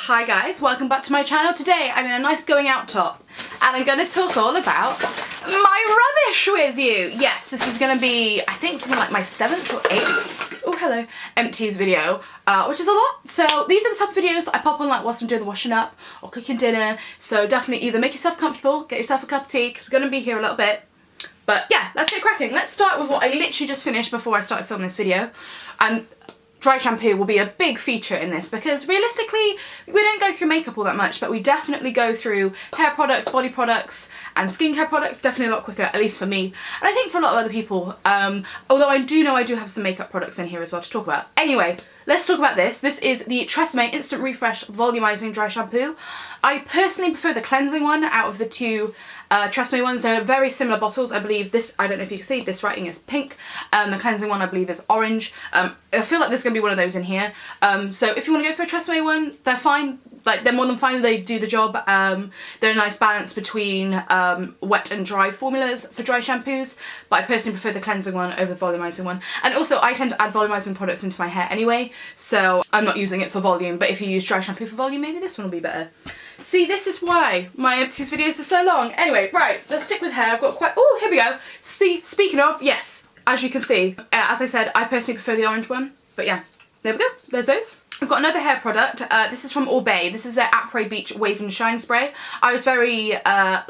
Hi guys, welcome back to my channel. Today I'm in a nice going out top and I'm going to talk all about my rubbish with you. Yes, this is going to be, I think, something like my 7th or 8th, oh hello, empties video, which is a lot. So these are the type of videos that I pop on like whilst I'm doing the washing up or cooking dinner. So definitely either make yourself comfortable, get yourself a cup of tea because we're going to be here a little bit. But yeah, let's get cracking. Let's start with what I literally just finished before I started filming this video. And dry shampoo will be a big feature in this because realistically we don't go through makeup all that much, but we definitely go through hair products, body products and skincare products definitely a lot quicker, at least for me, and I think for a lot of other people, although I do know I do have some makeup products in here as well to talk about. Anyway, let's talk about this. This is the Tresemme Instant Refresh Volumizing Dry Shampoo. I personally prefer the cleansing one out of the two Tresemme ones. They're very similar bottles. I believe this, I don't know if you can see, this writing is pink. The cleansing one I believe is orange. I feel like there's going to be one of those in here. So if you want to go for a Tresemme one, they're fine. Like, they're more than fine, they do the job. They're a nice balance between wet and dry formulas for dry shampoos, but I personally prefer the cleansing one over the volumizing one. And also I tend to add volumizing products into my hair anyway, so I'm not using it for volume, but if you use dry shampoo for volume, maybe this one will be better. See, this is why my empties videos are so long. Anyway, right, let's stick with hair. I've got quite, oh, here we go. See, speaking of, yes, as you can see, as I said, I personally prefer the orange one, but yeah, there we go, there's those. I've got another hair product. This is from Orbay. This is their Après Beach Wave and Shine Spray. I was very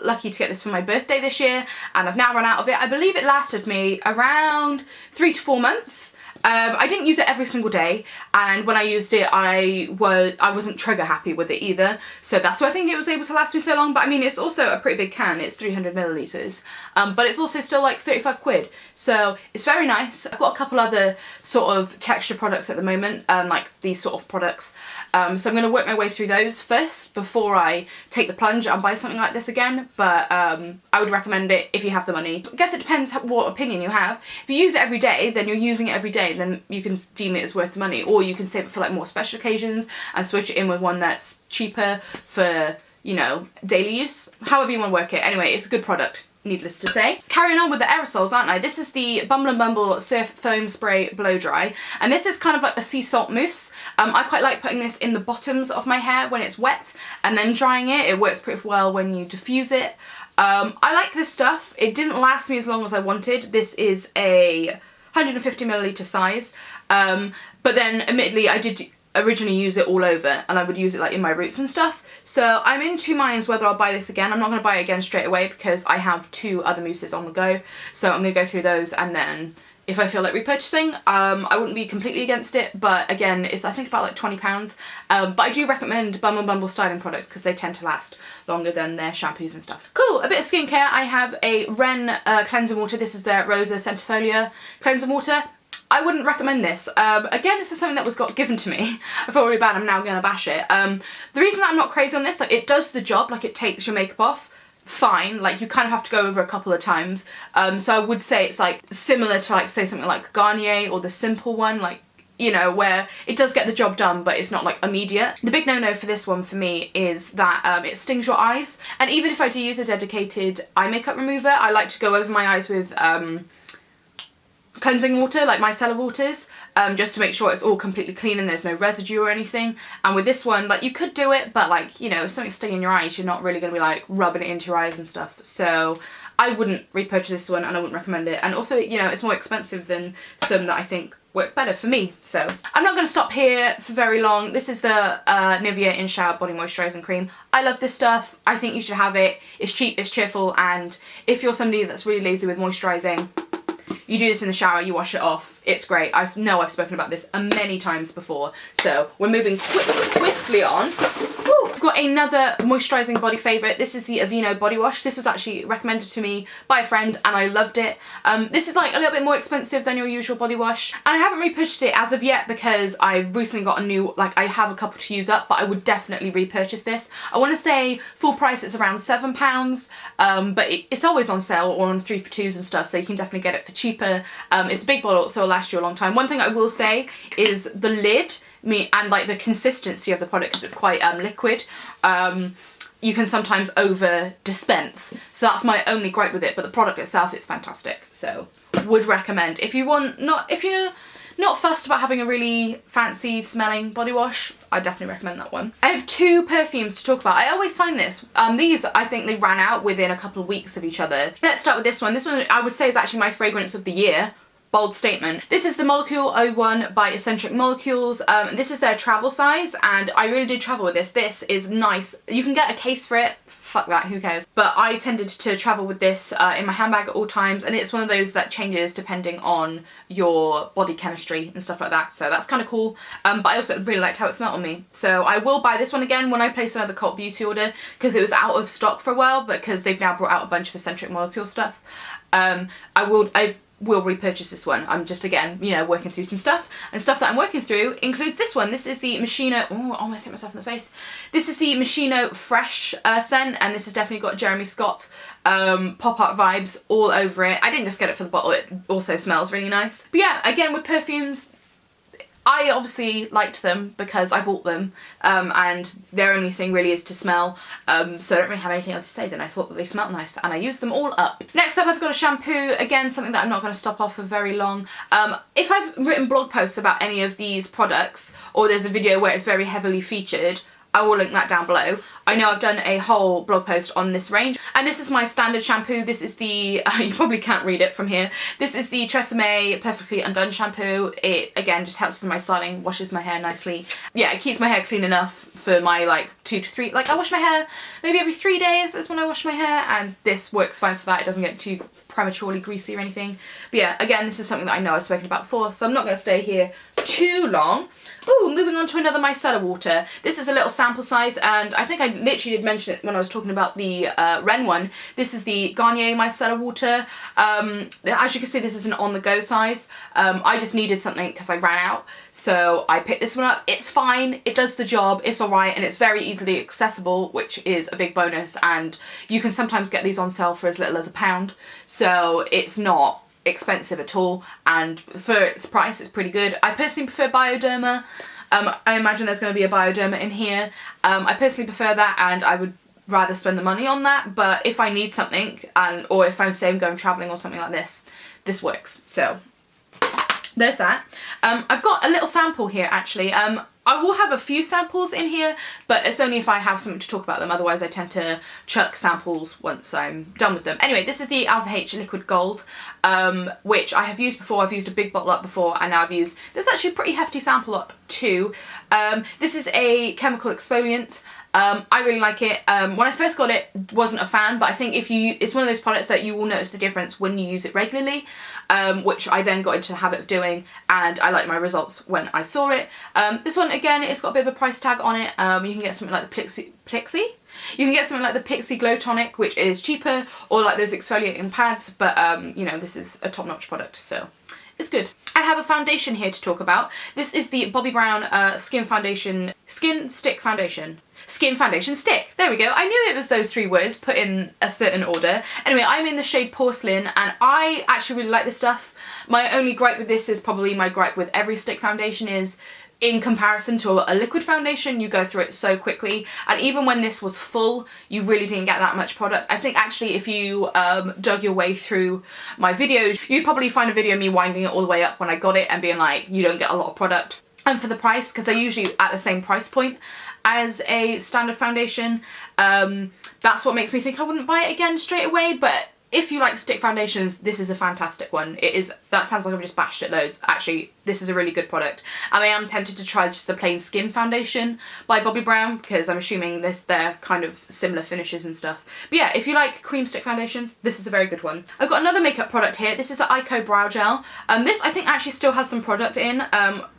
lucky to get this for my birthday this year, and I've now run out of it. I believe it lasted me around 3 to 4 months. I didn't use it every single day, and when I used it I wasn't trigger happy with it either, so that's why I think it was able to last me so long. But I mean, it's also a pretty big can, it's 300 millilitres, but it's also still like 35 quid, so it's very nice. I've got a couple other sort of texture products at the moment, like these sort of products, so I'm going to work my way through those first before I take the plunge and buy something like this again. But I would recommend it if you have the money. I guess it depends what opinion you have. If you use it every day, then you're using it every day, then you can deem it as worth the money, or you can save it for like more special occasions and switch it in with one that's cheaper for, you know, daily use. However you want to work it. Anyway, it's a good product, needless to say. Carrying on with the aerosols, aren't I? This is the Bumble & Bumble Surf Foam Spray Blow Dry, and this is kind of like a sea salt mousse. I quite like putting this in the bottoms of my hair when it's wet and then drying it. It works pretty well when you diffuse it. I like this stuff. It didn't last me as long as I wanted. This is a 150 milliliter size, but then admittedly I did originally use it all over, and I would use it like in my roots and stuff, so I'm in two minds whether I'll buy this again. I'm not going to buy it again straight away because I have 2 other mousses on the go, so I'm going to go through those, and then if I feel like repurchasing, I wouldn't be completely against it, but again, it's I think about like £20, but I do recommend Bumble & Bumble styling products because they tend to last longer than their shampoos and stuff. Cool, a bit of skincare. I have a Ren cleansing water. This is their Rosa Centifolia cleansing water. I wouldn't recommend this. Again, this is something that was given to me. I feel really bad, I'm now going to bash it. The reason that I'm not crazy on this, like, it does the job, like it takes your makeup off fine, like you kind of have to go over a couple of times, so I would say it's like similar to like say something like Garnier or the Simple one, like, you know, where it does get the job done but it's not like immediate. The big no-no for this one for me is that it stings your eyes, and even if I do use a dedicated eye makeup remover, I like to go over my eyes with cleansing water, like micellar waters, just to make sure it's all completely clean and there's no residue or anything. And with this one, like, you could do it, but like, you know, if something's stinging your eyes, you're not really going to be like rubbing it into your eyes and stuff, so I wouldn't repurchase this one and I wouldn't recommend it. And also, you know, it's more expensive than some that I think work better for me, so I'm not going to stop here for very long. This is the Nivea In Shower Body Moisturising Cream. I love this stuff. I think you should have it. It's cheap, it's cheerful, and if you're somebody that's really lazy with moisturising, you do this in the shower, you wash it off, it's great. I know I've spoken about this many times before, so we're moving swiftly on. Woo. I've got another moisturising body favourite. This is the Aveeno body wash. This was actually recommended to me by a friend and I loved it. This is like a little bit more expensive than your usual body wash, and I haven't repurchased it as of yet because I've recently got a new, like, I have a couple to use up, but I would definitely repurchase this. I want to say full price it's around £7, but it's always on sale or on 3 for 2s and stuff, so you can definitely get it for cheaper. It's a big bottle, so it'll last you a long time. One thing I will say is the lid and like the consistency of the product, because it's quite liquid. You can sometimes over dispense, so that's my only gripe with it, but the product itself, it's fantastic, so would recommend. If you want, if you're not fussed about having a really fancy smelling body wash, I definitely recommend that one. I have two perfumes to talk about. I always find this. These, I think they ran out within a couple of weeks of each other. Let's start with this one. This one I would say is actually my fragrance of the year. Bold statement. This is the Molecule 01 by Eccentric Molecules. This is their travel size, and I really did travel with this. This is nice. You can get a case for it. Fuck that, who cares? But I tended to travel with this in my handbag at all times, and it's one of those that changes depending on your body chemistry and stuff like that, so that's kind of cool. But I also really liked how it smelled on me, so I will buy this one again when I place another Cult Beauty order, because it was out of stock for a while, but because they've now brought out a bunch of Eccentric Molecule stuff. I will repurchase this one. I'm just, again, you know, working through some stuff, and stuff that I'm working through includes this one. This is the Moschino, oh, I almost hit myself in the face. This is the Moschino Fresh scent, and this has definitely got Jeremy Scott pop art vibes all over it. I didn't just get it for the bottle, it also smells really nice. But yeah, again, with perfumes, I obviously liked them because I bought them, and their only thing really is to smell, so I don't really have anything else to say. Then I thought that they smelled nice, and I used them all up. Next up, I've got a shampoo, again something that I'm not going to stop off for very long. If I've written blog posts about any of these products, or there's a video where it's very heavily featured, I will link that down below. I know I've done a whole blog post on this range, and this is my standard shampoo. This is the, you probably can't read it from here, this is the Tresemme Perfectly Undone shampoo. It, again, just helps with my styling, washes my hair nicely. Yeah, it keeps my hair clean enough for my, like, 2 to 3, like, I wash my hair maybe every 3 days is when I wash my hair, and this works fine for that. It doesn't get too prematurely greasy or anything. But yeah, again, this is something that I know I've spoken about before, so I'm not going to stay here too long. Ooh, moving on to another micellar water. This is a little sample size, and I think I literally did mention it when I was talking about the Ren one. This is the Garnier micellar water. As you can see, this is an on-the-go size. I just needed something because I ran out, so I picked this one up. It's fine, it does the job, it's alright, and it's very easily accessible, which is a big bonus, and you can sometimes get these on sale for as little as £1, so it's not expensive at all, and for its price it's pretty good. I personally prefer Bioderma. I imagine there's going to be a Bioderma in here. I personally prefer that, and I would rather spend the money on that, but if I need something, or if I'm, say, I'm going travelling or something like this, this works. So there's that. I've got a little sample here actually. I will have a few samples in here, but it's only if I have something to talk about them. Otherwise I tend to chuck samples once I'm done with them. Anyway, this is the Alpha H Liquid Gold, which I have used before. I've used a big bottle up before, and now I've used, there's actually a pretty hefty sample up too. This is a chemical exfoliant. I really like it. When I first got it, wasn't a fan, but I think if you, it's one of those products that you will notice the difference when you use it regularly, which I then got into the habit of doing, and I liked my results when I saw it. This one, again, it's got a bit of a price tag on it. You can get something like the Plixi? You can get something like the Pixie Glow Tonic, which is cheaper, or like those exfoliating pads, but you know, this is a top-notch product, so it's good. I have a foundation here to talk about. This is the Bobbi Brown Skin Stick Foundation. Skin Foundation Stick. There we go. I knew it was those 3 words put in a certain order. Anyway, I'm in the shade Porcelain, and I actually really like this stuff. My only gripe with this is probably my gripe with every stick foundation is, in comparison to a liquid foundation, you go through it so quickly, and even when this was full, you really didn't get that much product. I think actually if you dug your way through my videos, you'd probably find a video of me winding it all the way up when I got it and being like, you don't get a lot of product. And for the price, because they're usually at the same price point as a standard foundation, that's what makes me think I wouldn't buy it again straight away. But if you like stick foundations, this is a fantastic one. It is, that sounds like I've just bashed it loads. Actually, this is a really good product. I am tempted to try just the plain skin foundation by Bobbi Brown, because I'm assuming they're kind of similar finishes and stuff. But yeah, if you like cream stick foundations, this is a very good one. I've got another makeup product here. This is the Ico Brow Gel. This I think actually still has some product in,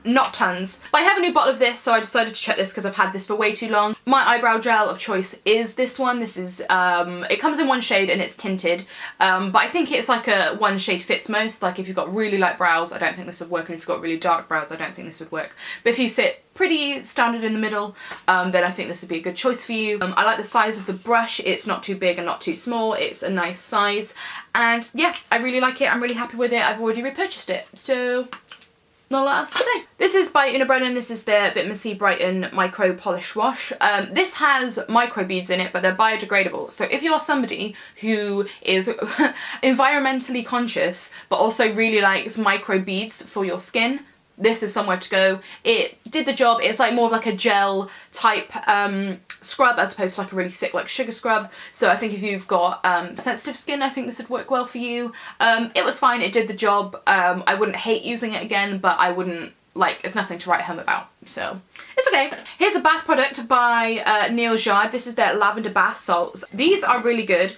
not tons. But I have a new bottle of this, so I decided to check this because I've had this for way too long. My eyebrow gel of choice is this one. This is, it comes in one shade and it's tinted. But I think it's like a one shade fits most. Like if you've got really light brows, I don't think this would work, and if you've got really dark brows, I don't think this would work. But if you sit pretty standard in the middle, then I think this would be a good choice for you. I like the size of the brush. It's not too big and not too small. It's a nice size, and yeah, I really like it. I'm really happy with it. I've already repurchased it, so not a lot else to say. This is by Una Brennan. This is their Vitamin C Brighten Micro Polish Wash. This has microbeads in it, but they're biodegradable. So if you're somebody who is environmentally conscious, but also really likes microbeads for your skin, this is somewhere to go. It did the job. It's like more of like a gel type scrub as opposed to like a really thick like sugar scrub. So I think if you've got sensitive skin, I think this would work well for you. It was fine, it did the job. I wouldn't hate using it again, but I wouldn't, like, it's nothing to write home about, so it's okay. Here's a bath product by Neil Jard. This is their lavender bath salts. These are really good.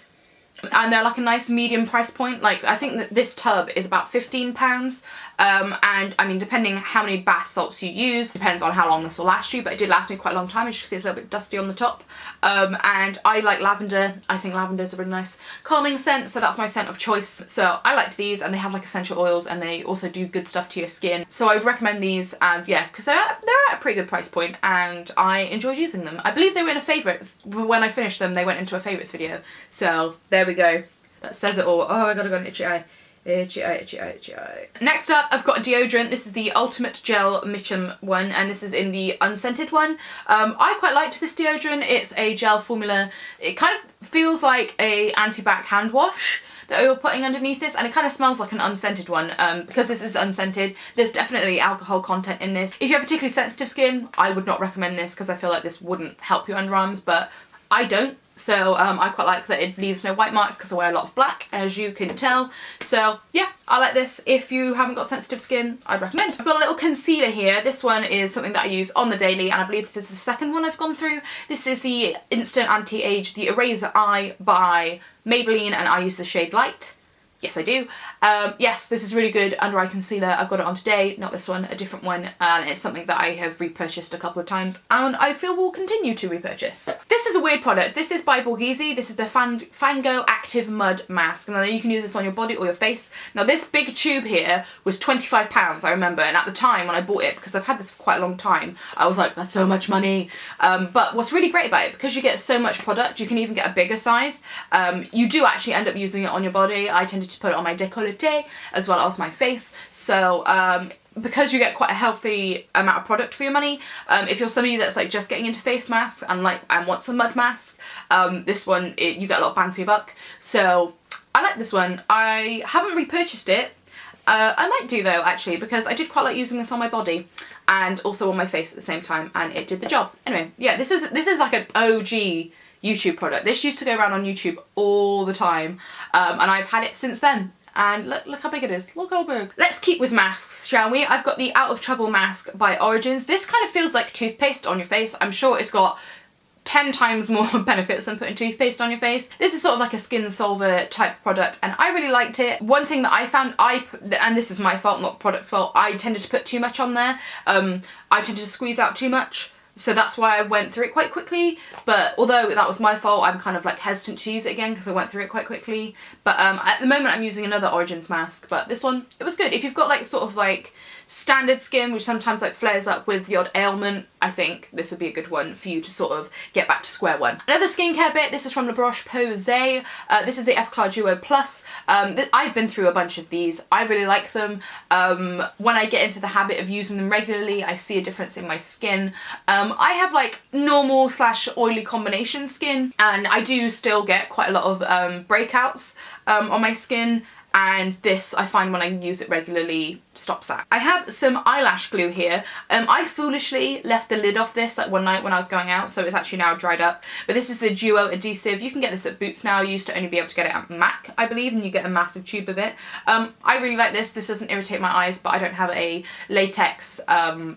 And they're like a nice medium price point. Like, I think that this tub is about £15. And I mean, depending how many bath salts you use, depends on how long this will last you, but it did last me quite a long time. As you can see, it's a little bit dusty on the top. And I like lavender. I think lavender is a really nice calming scent, so that's my scent of choice. So I liked these, and they have like essential oils, and they also do good stuff to your skin. So I would recommend these, and yeah, because they're at a pretty good price point, and I enjoyed using them. I believe they were in a favourites. When I finished them, they went into a favourites video. So there we go. That says it all. Oh, I gotta go an itchy eye. Itchy eye, itchy eye, itchy eye. Next up, I've got a deodorant. This is the Ultimate Gel Mitchum one, and this is in the unscented one. I quite liked this deodorant. It's a gel formula. It kind of feels like a anti-bac hand wash that we were putting underneath this, and it kind of smells like an unscented one. Because this is unscented, there's definitely alcohol content in this. If you have particularly sensitive skin, I would not recommend this because I feel like this wouldn't help your underarms, but I don't. So I quite like that it leaves no white marks because I wear a lot of black, as you can tell. So yeah, I like this. If you haven't got sensitive skin, I'd recommend. I've got a little concealer here. This one is something that I use on the daily, and I believe this is the second one I've gone through. This is the Instant Anti-Age, the Eraser Eye by Maybelline, and I use the shade Light. Yes, I do. Yes, this is really good under eye concealer. I've got it on today, not this one, a different one, and it's something that I have repurchased a couple of times, and I feel will continue to repurchase. This is a weird product. This is by Borghese. This is the Fango Active Mud Mask. Now you can use this on your body or your face. Now this big tube here was £25, I remember, and at the time when I bought it, because I've had this for quite a long time, I was like, that's so much money. But what's really great about it, because you get so much product, you can even get a bigger size. You do actually end up using it on your body. I tended to put it on my décolleté as well as my face, so because you get quite a healthy amount of product for your money, if you're somebody that's like just getting into face masks and wants a mud mask, this one, you get a lot of bang for your buck. So I like this one. I haven't repurchased it. I might do though, actually, because I did quite like using this on my body and also on my face at the same time, and it did the job. Anyway, yeah, this is like an OG YouTube product. This used to go around on YouTube all the time, and I've had it since then. And look how big it is. Look how big. Let's keep with masks, shall we? I've got the Out of Trouble mask by Origins. This kind of feels like toothpaste on your face. I'm sure it's got 10 times more benefits than putting toothpaste on your face. This is sort of like a skin solver type product, and I really liked it. One thing that I found, and this is my fault, not the product's fault, I tended to put too much on there. I tended to squeeze out too much. So that's why I went through it quite quickly, but although that was my fault, I'm kind of like hesitant to use it again because I went through it quite quickly. But at the moment I'm using another Origins mask, but this one, it was good. If you've got like sort of like standard skin, which sometimes like flares up with the odd ailment, I think this would be a good one for you to sort of get back to square one. Another skincare bit, this is from La Roche-Posay. This is the F-Claw Duo Plus. I've been through a bunch of these. I really like them. When I get into the habit of using them regularly, I see a difference in my skin. I have like normal / oily combination skin, and I do still get quite a lot of breakouts on my skin. And this, I find when I use it regularly, stops that. I have some eyelash glue here. I foolishly left the lid off this like one night when I was going out, so it's actually now dried up. But this is the Duo adhesive. You can get this at Boots now. You used to only be able to get it at MAC, I believe, and you get a massive tube of it. I really like this. This doesn't irritate my eyes, but I don't have a latex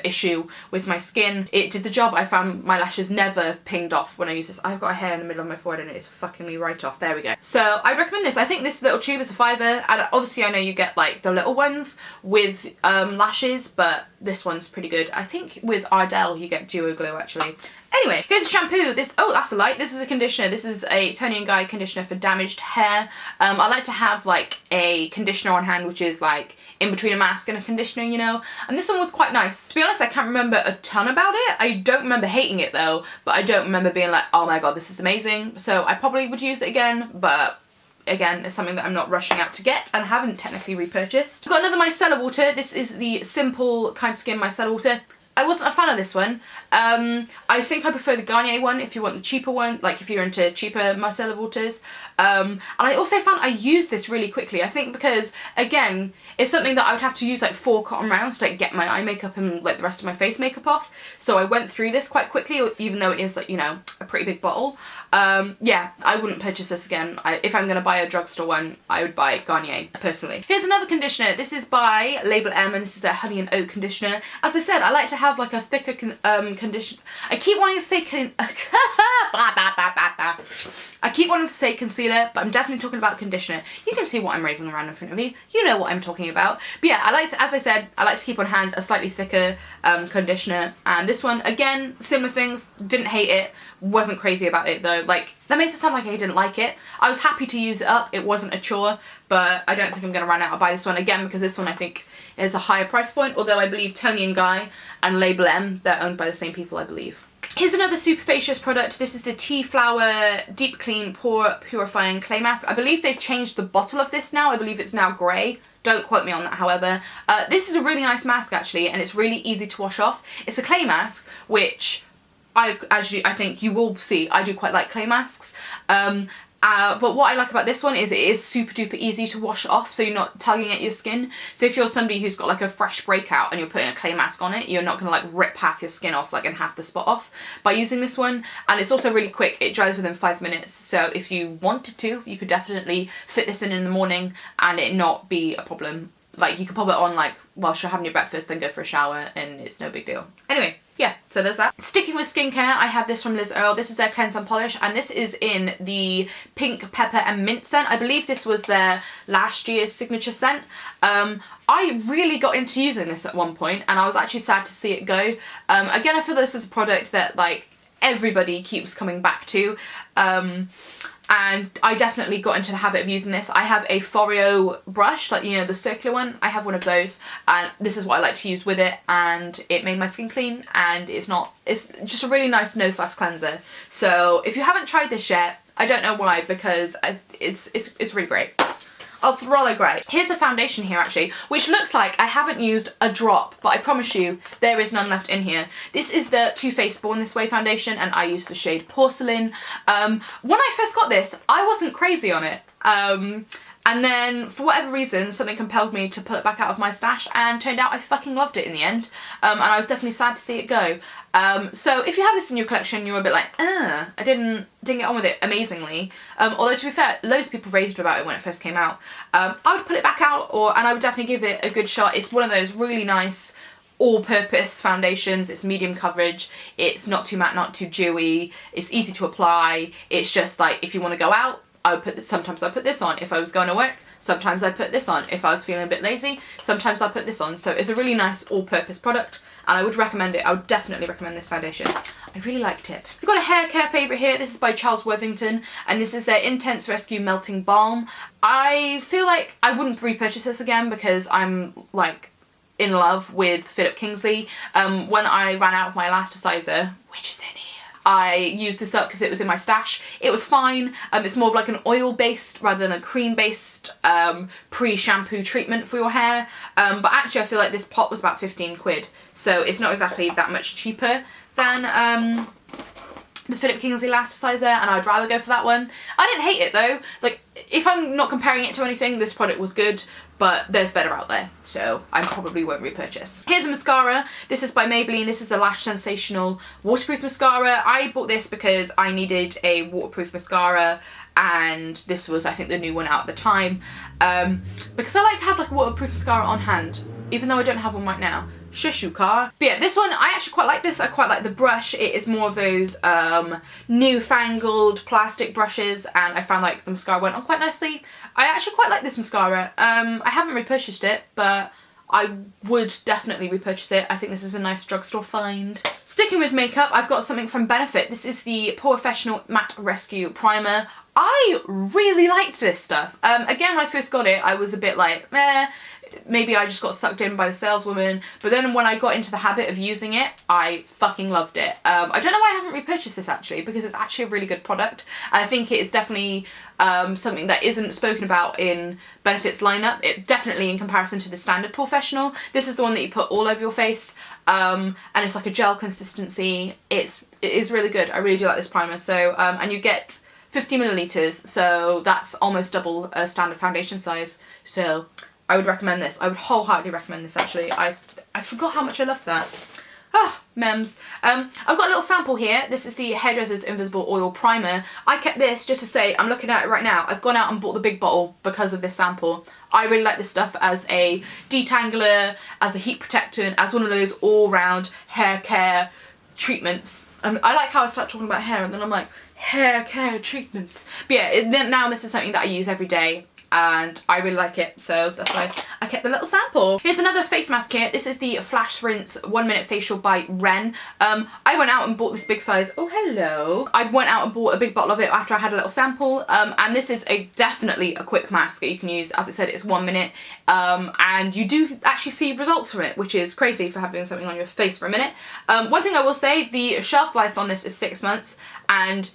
issue with my skin. It did the job. I found my lashes never pinged off when I use this. I've got a hair in the middle of my forehead and it's fucking me right off. There we go. So I recommend this. I think this little tube is a £5. And obviously I know you get like the little ones with lashes, but this one's pretty good. I think with Ardell you get Duo Glow actually. Anyway, here's a shampoo. Oh, that's a light. This is a conditioner. This is a Tony & Guy conditioner for damaged hair. I like to have like a conditioner on hand which is like in between a mask and a conditioner, you know, and this one was quite nice. To be honest, I can't remember a ton about it. I don't remember hating it though, but I don't remember being like, oh my god, this is amazing. So I probably would use it again, but again, it's something that I'm not rushing out to get and haven't technically repurchased. I've got another micellar water. This is the Simple Kind Skin micellar water. I wasn't a fan of this one. I think I prefer the Garnier one if you want the cheaper one, like if you're into cheaper micellar waters. And I also found I used this really quickly. I think because, again, it's something that I would have to use like 4 cotton rounds to like get my eye makeup and like the rest of my face makeup off. So I went through this quite quickly, even though it is like, you know, a pretty big bottle. Yeah, I wouldn't purchase this again. If I'm going to buy a drugstore one, I would buy Garnier, personally. Here's another conditioner. This is by Label M, and this is their Honey and Oat conditioner. As I said, I like to have like a thicker conditioner. I keep wanting to say I keep wanting to say concealer, but I'm definitely talking about conditioner. You can see what I'm raving around in front of you. You know what I'm talking about. But yeah, I like to, as I said, I like to keep on hand a slightly thicker conditioner. And this one, again, similar things. Didn't hate it. Wasn't crazy about it though. Like, that makes it sound like I didn't like it. I was happy to use it up. It wasn't a chore, but I don't think I'm going to run out and buy this one again, because this one I think is a higher price point, although I believe Toni & Guy and Label M, they're owned by the same people, I believe. Here's another Superfacious product. This is the Tea Flower Deep Clean Pore Purifying Clay Mask. I believe they've changed the bottle of this now. I believe it's now grey. Don't quote me on that, however. This is a really nice mask, actually, and it's really easy to wash off. It's a clay mask, which I think you will see, I do quite like clay masks. But what I like about this one is it is super duper easy to wash off, so you're not tugging at your skin. So if you're somebody who's got like a fresh breakout and you're putting a clay mask on it, you're not gonna like rip half your skin off, like, and half the spot off by using this one. And it's also really quick. It dries within 5 minutes. So if you wanted to, you could definitely fit this in the morning and it not be a problem. Like, you could pop it on like whilst you're having your breakfast, then go for a shower, and it's no big deal. Anyway, yeah, so there's that. Sticking with skincare, I have this from Liz Earle. This is their Cleanse and Polish, and this is in the Pink Pepper and Mint scent. I believe this was their last year's signature scent. I really got into using this at one point, and I was actually sad to see it go. Again, I feel this is a product that like everybody keeps coming back to. And I definitely got into the habit of using this. I have a Foreo brush, like, you know, the circular one. I have one of those, and this is what I like to use with it, and it made my skin clean, and it's just a really nice no-fuss cleanser. So if you haven't tried this yet, I don't know why, because it's really great. Oh, Thriller great. Here's a foundation here, actually, which looks like I haven't used a drop, but I promise you there is none left in here. This is the Too Faced Born This Way foundation, and I use the shade Porcelain. When I first got this, I wasn't crazy on it. And then, for whatever reason, something compelled me to pull it back out of my stash, and turned out I fucking loved it in the end. And I was definitely sad to see it go. So if you have this in your collection, you're a bit like, I didn't get on with it amazingly. Although, to be fair, loads of people raved about it when it first came out. I would put it back out, and I would definitely give it a good shot. It's one of those really nice all-purpose foundations. It's medium coverage, it's not too matte, not too dewy, it's easy to apply. It's just like, if you want to go out, I would put this, sometimes I put this on if I was going to work, sometimes I put this on if I was feeling a bit lazy, sometimes I put this on. So it's a really nice all-purpose product, and I would recommend it. I would definitely recommend this foundation. I really liked it. We've got a hair care favourite here. This is by Charles Worthington, and this is their Intense Rescue Melting Balm. I feel like I wouldn't repurchase this again, because I'm like in love with Philip Kingsley. When I ran out of my elasticizer, which is in here, I used this up because it was in my stash. It was fine. It's more of like an oil-based rather than a cream-based pre-shampoo treatment for your hair. But actually I feel like this pot was about 15 quid. So it's not exactly that much cheaper than the Philip Kingsley elasticizer, and I'd rather go for that one. I didn't hate it though. Like, if I'm not comparing it to anything, this product was good, but there's better out there, so I probably won't repurchase. Here's a mascara. This is by Maybelline. This is the Lash Sensational Waterproof Mascara. I bought this because I needed a waterproof mascara, and this was, I think, the new one out at the time. Because I like to have like a waterproof mascara on hand, even though I don't have one right now. Shush you, car. But yeah, this one, I actually quite like this. I quite like the brush. It is more of those newfangled plastic brushes, and I found like the mascara went on quite nicely. I actually quite like this mascara. I haven't repurchased it, but I would definitely repurchase it. I think this is a nice drugstore find. Sticking with makeup, I've got something from Benefit. This is the Professional Matte Rescue Primer. I really liked this stuff. Again, when I first got it, I was a bit like, meh. maybe I just got sucked in by the saleswoman, but then when I got into the habit of using it, I fucking loved it. I don't know why I haven't repurchased this actually, because it's actually a really good product. I think it is definitely something that isn't spoken about in Benefit's lineup. It definitely, in comparison to the standard Professional, this is the one that you put all over your face, and it's like a gel consistency. It is really good. I really do like this primer. So and you get 50 millilitres, so that's almost double a standard foundation size. So I would recommend this. I would wholeheartedly recommend this actually. I forgot how much I loved that. Ah, mems. I've got a little sample here. This is the Hairdresser's Invisible Oil Primer. I kept this just to say, I'm looking at it right now. I've gone out and bought the big bottle because of this sample. I really like this stuff as a detangler, as a heat protectant, as one of those all-round hair care treatments. I like how I start talking about hair and then I'm like, hair care treatments. But yeah, now this is something that I use every day and I really like it, so that's why I kept the little sample. Here's another face mask here. This is the Flash Rinse 1 Minute Facial by Ren. I went out and bought this big size. Oh, hello. I went out and bought a big bottle of it after I had a little sample, and this is definitely a quick mask that you can use. As I said, it's 1 minute, and you do actually see results from it, which is crazy for having something on your face for a minute. One thing I will say, the shelf life on this is 6 months, and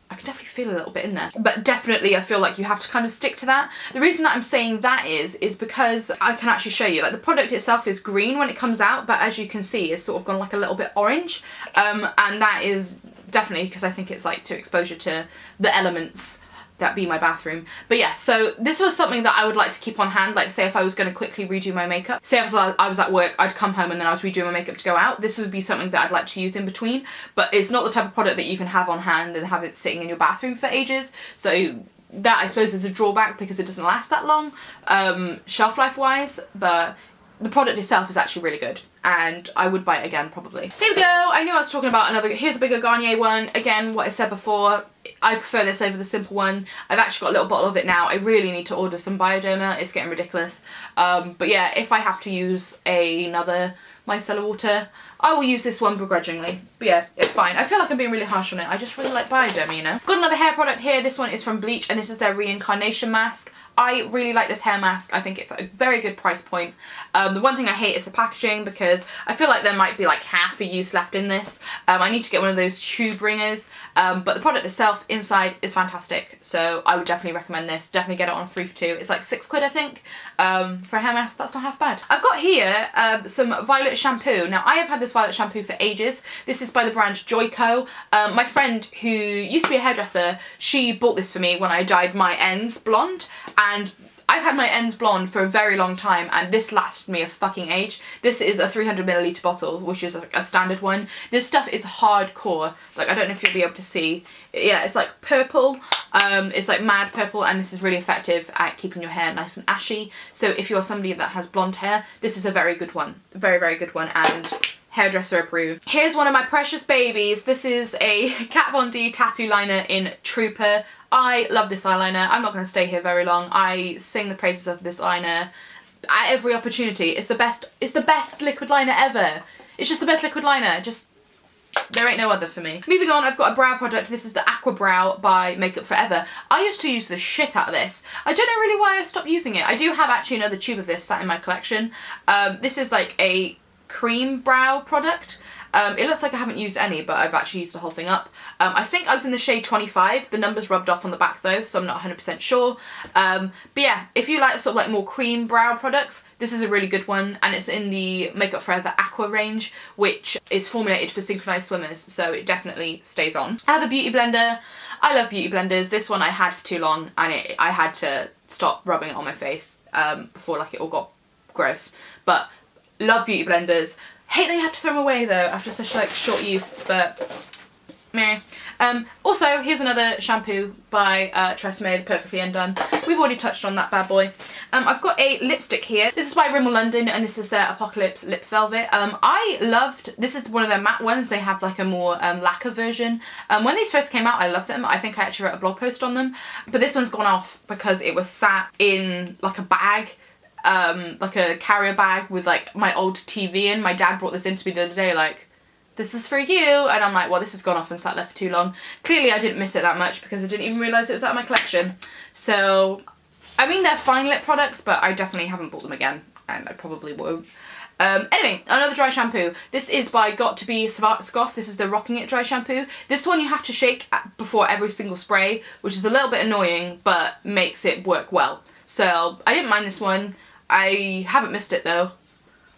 I can definitely feel a little bit in there, but definitely I feel like you have to kind of stick to that. The reason that I'm saying that is because I can actually show you, like, the product itself is green when it comes out, but as you can see it's sort of gone like a little bit orange, and that is definitely because I think it's like to exposure to the elements that be my bathroom. But yeah, so this was something that I would like to keep on hand. Like, say if I was going to quickly redo my makeup, say I was at work, I'd come home and then I was redoing my makeup to go out, this would be something that I'd like to use in between. But it's not the type of product that you can have on hand and have it sitting in your bathroom for ages, so that I suppose is a drawback because it doesn't last that long, shelf life wise, but the product itself is actually really good and I would buy it again probably. Here we go. I knew I was talking about another, here's a bigger Garnier one. Again, what I said before, I prefer this over the simple one. I've actually got a little bottle of it now. I really need to order some Bioderma, it's getting ridiculous. But yeah, if I have to use another micellar water, I will use this one begrudgingly. But yeah, it's fine. I feel like I'm being really harsh on it. I just really like Bioderma, you know. I've got another hair product here. This one is from Bleach and this is their Reincarnation Mask. I really like this hair mask. I think it's a very good price point. The one thing I hate is the packaging because I feel like there might be like half a use left in this. I need to get one of those tube ringers, but the product itself inside is fantastic. So I would definitely recommend this. Definitely get it on a 3 for 2. It's like £6 I think. For a hair mask, that's not half bad. I've got here some Violet shampoo. Now I have had this Violet shampoo for ages. This is by the brand Joico. My friend who used to be a hairdresser, she bought this for me when I dyed my ends blonde, and I've had my ends blonde for a very long time and this lasted me a fucking age. This is a 300ml bottle, which is a standard one. This stuff is hardcore. Like, I don't know if you'll be able to see. Yeah, it's like purple. It's like mad purple, and this is really effective at keeping your hair nice and ashy. So if you're somebody that has blonde hair, this is a very good one. Very, very good one, and hairdresser approved. Here's one of my precious babies. This is a Kat Von D tattoo liner in Trooper. I love this eyeliner. I'm not going to stay here very long. I sing the praises of this liner at every opportunity. It's the best liquid liner ever. It's just the best liquid liner. Just, there ain't no other for me. Moving on, I've got a brow product. This is the Aqua Brow by Makeup Forever. I used to use the shit out of this. I don't know really why I stopped using it. I do have actually another tube of this sat in my collection. This is like a cream brow product. It looks like I haven't used any, but I've actually used the whole thing up. I think I was in the shade 25. The numbers rubbed off on the back though, so I'm not 100% sure. But yeah, if you like sort of like more cream brow products, this is a really good one, and it's in the Makeup Forever Aqua range, which is formulated for synchronized swimmers, so it definitely stays on. I have a beauty blender. I love beauty blenders. This one I had for too long, and I had to stop rubbing it on my face before like it all got gross. But love beauty blenders. Hate that you have to throw them away though after such like short use, but meh. Also, here's another shampoo by Tresemme, Perfectly Undone. We've already touched on that bad boy. I've got a lipstick here. This is by Rimmel London and this is their Apocalypse Lip Velvet. I loved, this is one of their matte ones. They have like a more lacquer version. When these first came out, I loved them. I think I actually wrote a blog post on them, but this one's gone off because it was sat in like a bag, like a carrier bag with like my old TV in. My dad brought this in to me the other day, like, this is for you, and I'm like, well, this has gone off and sat there for too long. Clearly I didn't miss it that much because I didn't even realise it was out of my collection. So I mean, they're fine lip products, but I definitely haven't bought them again, and I probably won't. Anyway, another dry shampoo. This is by Got To Be Schwarzkopf. This is the Rocking It dry shampoo. This one you have to shake before every single spray, which is a little bit annoying, but makes it work well. So I didn't mind this one. I haven't missed it though.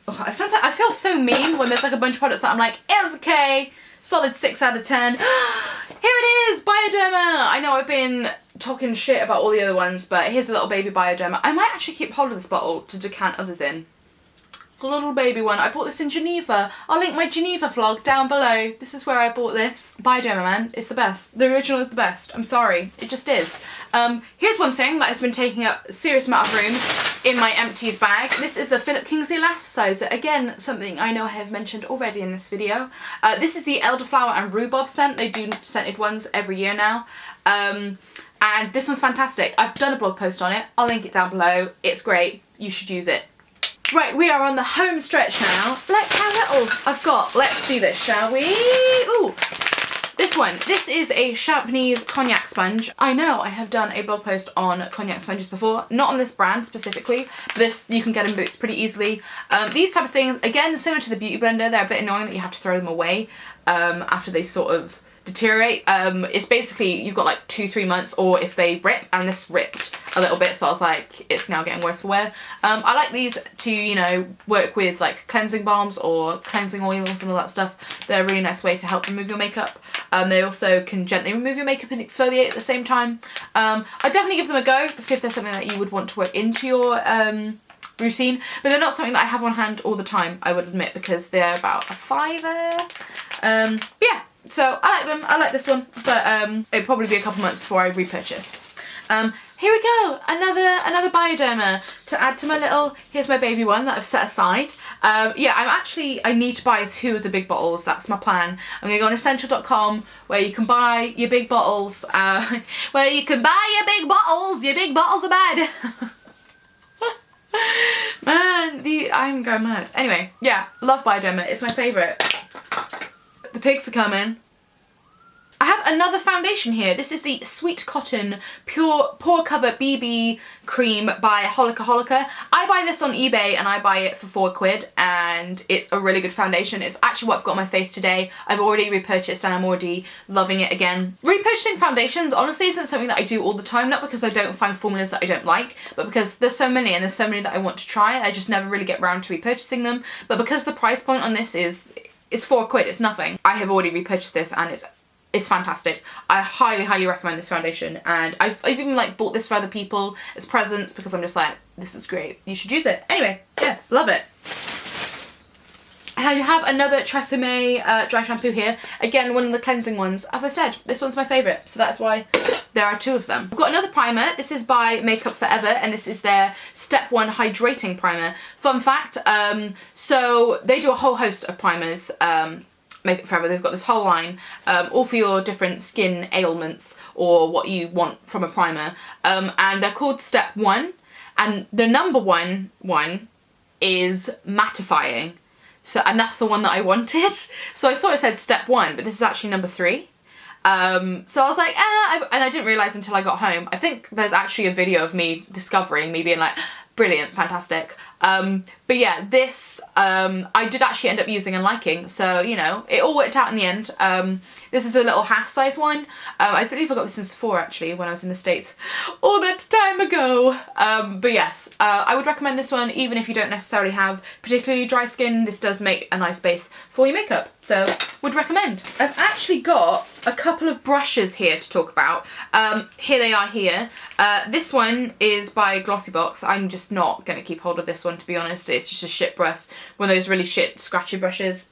Oh, sometimes I feel so mean when there's like a bunch of products that I'm like, it's okay, solid 6 out of 10. Here it is, Bioderma. I know I've been talking shit about all the other ones, but here's a little baby Bioderma. I might actually keep hold of this bottle to decant others in. A little baby one. I bought this in Geneva. I'll link my Geneva vlog down below. This is where I bought this. Bioderma, man. It's the best. The original is the best. I'm sorry. It just is. Here's one thing that has been taking up a serious amount of room in my Empties bag. This is the Philip Kingsley Elasticizer. Again, something I know I have mentioned already in this video. This is the Elderflower and Rhubarb scent. They do scented ones every year now. And this one's fantastic. I've done a blog post on it. I'll link it down below. It's great. You should use it. Right, we are on the home stretch now. Look how little I've got. Let's do this, shall we? Ooh, this one. This is a Champagnes cognac sponge. I know I have done a blog post on cognac sponges before, not on this brand specifically, but this you can get in Boots pretty easily. These type of things, again, similar to the Beauty Blender, they're a bit annoying that you have to throw them away after they sort of deteriorate. It's basically you've got like 2-3 months, or if they rip, and this ripped a little bit, so I was like, it's now getting worse for wear. I like these to, you know, work with like cleansing balms or cleansing oils and all that stuff. They're a really nice way to help remove your makeup. They also can gently remove your makeup and exfoliate at the same time. I'd definitely give them a go, see if there's something that you would want to work into your routine, but they're not something that I have on hand all the time, I would admit, because they're about a £5. But yeah, so I like them. I like this one, but it'll probably be a couple months before I repurchase. Here we go, another Bioderma to add to my little, here's my baby one that I've set aside. Yeah, I need to buy 2 of the big bottles, that's my plan. I'm gonna go on essential.com where you can buy your big bottles, your big bottles are bad. Man, I'm going mad. Anyway, yeah, love Bioderma, it's my favourite. The pigs are coming. I have another foundation here. This is the Sweet Cotton Pure Pore Cover BB Cream by Holika Holika. I buy this on eBay and I buy it for £4 and it's a really good foundation. It's actually what I've got on my face today. I've already repurchased and I'm already loving it again. Repurchasing foundations honestly isn't something that I do all the time, not because I don't find formulas that I don't like, but because there's so many and there's so many that I want to try. I just never really get around to repurchasing them. But because the price point on this is £4, it's nothing. I have already repurchased this and it's fantastic. I highly recommend this foundation, and I've even like bought this for other people as presents because I'm just like, this is great, you should use it. Anyway, yeah, love it. I have another Tresemme dry shampoo here. Again, one of the cleansing ones. As I said, this one's my favourite, so that's why there are 2 of them. I've got another primer. This is by Makeup Forever, and this is their Step 1 Hydrating Primer. Fun fact, so they do a whole host of primers, Makeup Forever. They've got this whole line, all for your different skin ailments or what you want from a primer. And they're called Step 1, and the number one is mattifying. So, and that's the one that I wanted. So I sort of said Step 1, but this is actually number 3. So I was like, and I didn't realise until I got home. I think there's actually a video of me discovering, me being like, brilliant, fantastic. But yeah, this I did actually end up using and liking, so you know, it all worked out in the end. This is a little half-size one. I believe I got this in Sephora actually when I was in the States all that time ago. But yes, I would recommend this one even if you don't necessarily have particularly dry skin. This does make a nice base for your makeup, so would recommend. I've actually got a couple of brushes here to talk about. Here they are here. This one is by Glossybox. I'm just not going to keep hold of this one, to be honest. It's just a shit brush. One of those really shit scratchy brushes.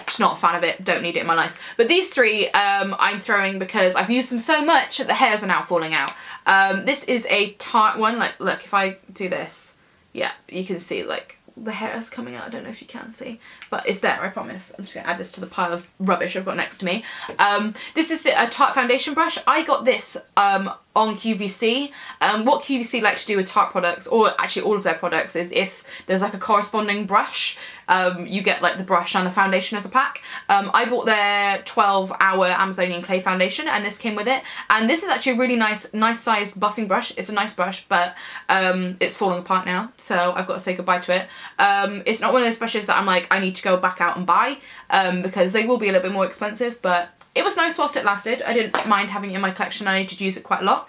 Just not a fan of it, don't need it in my life. But these 3 I'm throwing because I've used them so much that the hairs are now falling out. This is a tart one, like look, if I do this, yeah, you can see like the hair is coming out. I don't know if you can see, but it's there, I promise. I'm just gonna add this to the pile of rubbish I've got next to me. This is a Tarte foundation brush. I got this on QVC. What QVC like to do with Tarte products, or actually all of their products, is if there's like a corresponding brush, you get like the brush and the foundation as a pack. I bought their 12-hour Amazonian clay foundation and this came with it, and this is actually a really nice sized buffing brush. It's a nice brush, but it's falling apart now, so I've got to say goodbye to it. It's not one of those brushes that I'm like, I need to go back out and buy, because they will be a little bit more expensive, but it was nice whilst it lasted. I didn't mind having it in my collection. I did use it quite a lot.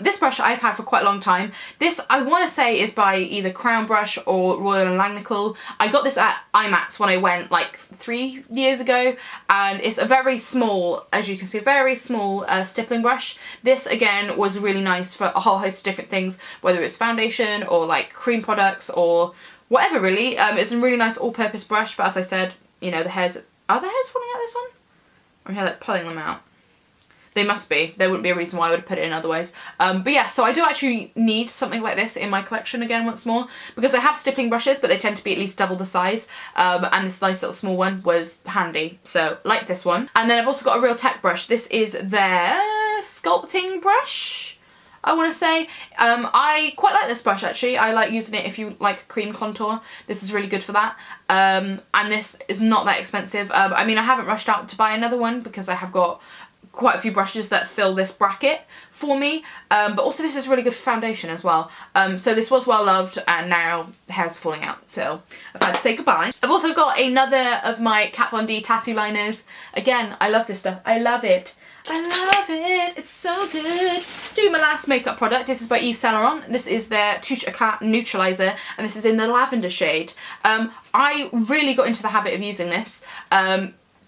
This brush I've had for quite a long time. This, I want to say, is by either Crown Brush or Royal and Langnickel. I got this at IMAX when I went like 3 years ago, and it's a very small, as you can see, very small stippling brush. This again was really nice for a whole host of different things, whether it's foundation or like cream products or whatever really. It's a really nice all-purpose brush, but as I said, you know, the hairs, are the hairs falling out this one? I'm here like pulling them out. They must be. There wouldn't be a reason why I would have put it in otherwise. But yeah, so I do actually need something like this in my collection again once more, because I have stippling brushes, but they tend to be at least double the size. And this nice little small one was handy. So like this one. And then I've also got a Real Tech brush. This is their sculpting brush, I want to say. I quite like this brush actually. I like using it if you like cream contour. This is really good for that. And this is not that expensive. I mean, I haven't rushed out to buy another one because I have got quite a few brushes that fill this bracket for me. But also this is really good for foundation as well. So this was well loved, and now the hair's falling out. So I've had to say goodbye. I've also got another of my Kat Von D tattoo liners. Again, I love this stuff. I love it. I love it, it's so good. Do my last makeup product. This is by Yves Saint Laurent. This is their Touche Éclat Neutralizer, and this is in the lavender shade. I really got into the habit of using this.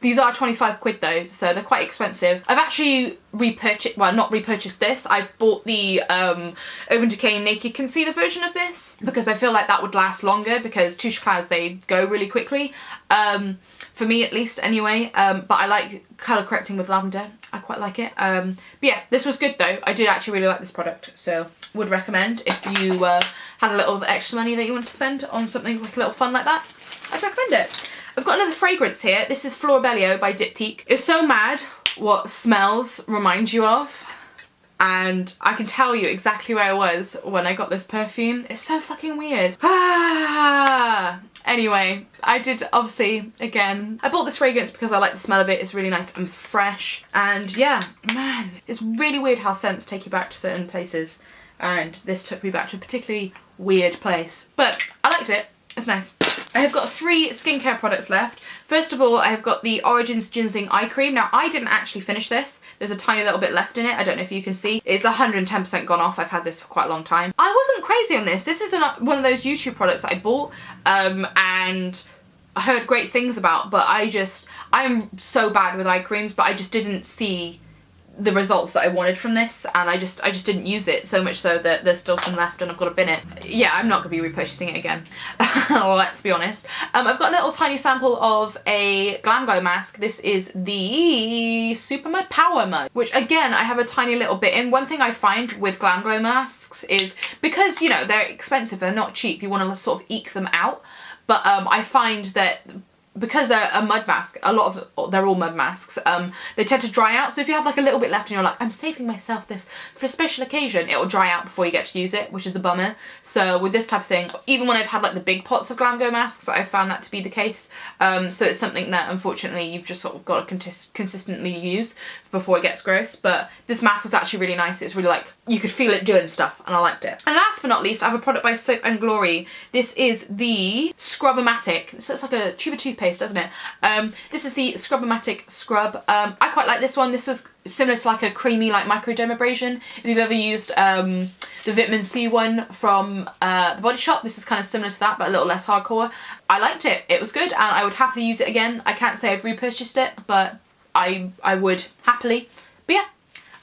These are 25 quid though, so they're quite expensive. I've actually repurchased, well, not repurchased this. I've bought the Urban Decay Naked Concealer version of this because I feel like that would last longer, because Touche Éclats, they go really quickly. For me at least anyway, but I like colour correcting with lavender. I quite like it. But yeah, this was good though. I did actually really like this product, so would recommend if you had a little extra money that you want to spend on something like a little fun like that. I'd recommend it. I've got another fragrance here. This is Flor Bello by Diptyque. It's so mad what smells remind you of, and I can tell you exactly where I was when I got this perfume. It's so fucking weird. Anyway, I did obviously, again, I bought this fragrance because I like the smell of it. It's really nice and fresh, and yeah, man, it's really weird how scents take you back to certain places, and this took me back to a particularly weird place. But I liked it. It's nice. I have got 3 skincare products left. First of all, I have got the Origins Ginseng Eye Cream. Now, I didn't actually finish this. There's a tiny little bit left in it. I don't know if you can see. It's 110% gone off. I've had this for quite a long time. I wasn't crazy on this. This is one of those YouTube products that I bought and I heard great things about, but I'm so bad with eye creams, but I just didn't see the results that I wanted from this, and I just didn't use it, so much so that there's still some left and I've got to bin it. Yeah, I'm not going to be repurchasing it again. Let's be honest. I've got a little tiny sample of a Glam Glow mask. This is the Super Mud Power Mud, which again, I have a tiny little bit in. One thing I find with Glam Glow masks is, because, you know, they're expensive, they're not cheap, you want to sort of eke them out, but I find that because they're a mud mask, they're all mud masks, they tend to dry out. So if you have like a little bit left and you're like, I'm saving myself this for a special occasion, it will dry out before you get to use it, which is a bummer. So with this type of thing, even when I've had like the big pots of Glam Glow masks, I've found that to be the case. So it's something that unfortunately you've just sort of got to consistently use before it gets gross. But this mask was actually really nice. It's really like, you could feel it doing stuff, and I liked it. And last but not least, I have a product by Soap and Glory. This is the Scrub-O-Matic. This looks like a tube of toothpaste, doesn't it? This is the Scrub-O-Matic Scrub. I quite like this one. This was similar to like a creamy like microdermabrasion. If you've ever used the Vitamin C one from the Body Shop, this is kind of similar to that, but a little less hardcore. I liked it. It was good, and I would happily use it again. I can't say I've repurchased it, but I would happily. But yeah.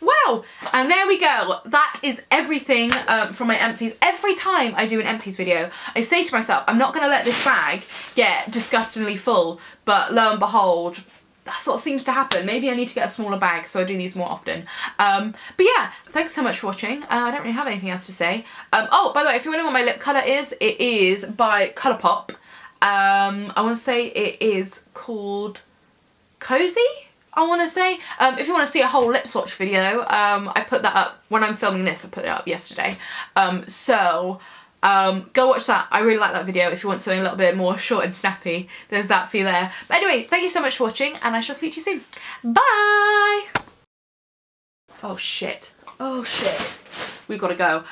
Wow, and there we go. That is everything from my empties. Every time I do an empties video, I say to myself, I'm not going to let this bag get disgustingly full, but lo and behold, that's what seems to happen. Maybe I need to get a smaller bag so I do these more often. But yeah, thanks so much for watching. I don't really have anything else to say. Oh, by the way, if you're wondering what my lip colour is, it is by Colourpop. I want to say it is called Cozy? I want to say. If you want to see a whole lip swatch video, I put that up when I'm filming this. I put it up yesterday. So go watch that. I really like that video. If you want something a little bit more short and snappy, there's that for you there. But anyway, thank you so much for watching, and I shall speak to you soon. Bye! Oh shit. Oh shit. We've got to go.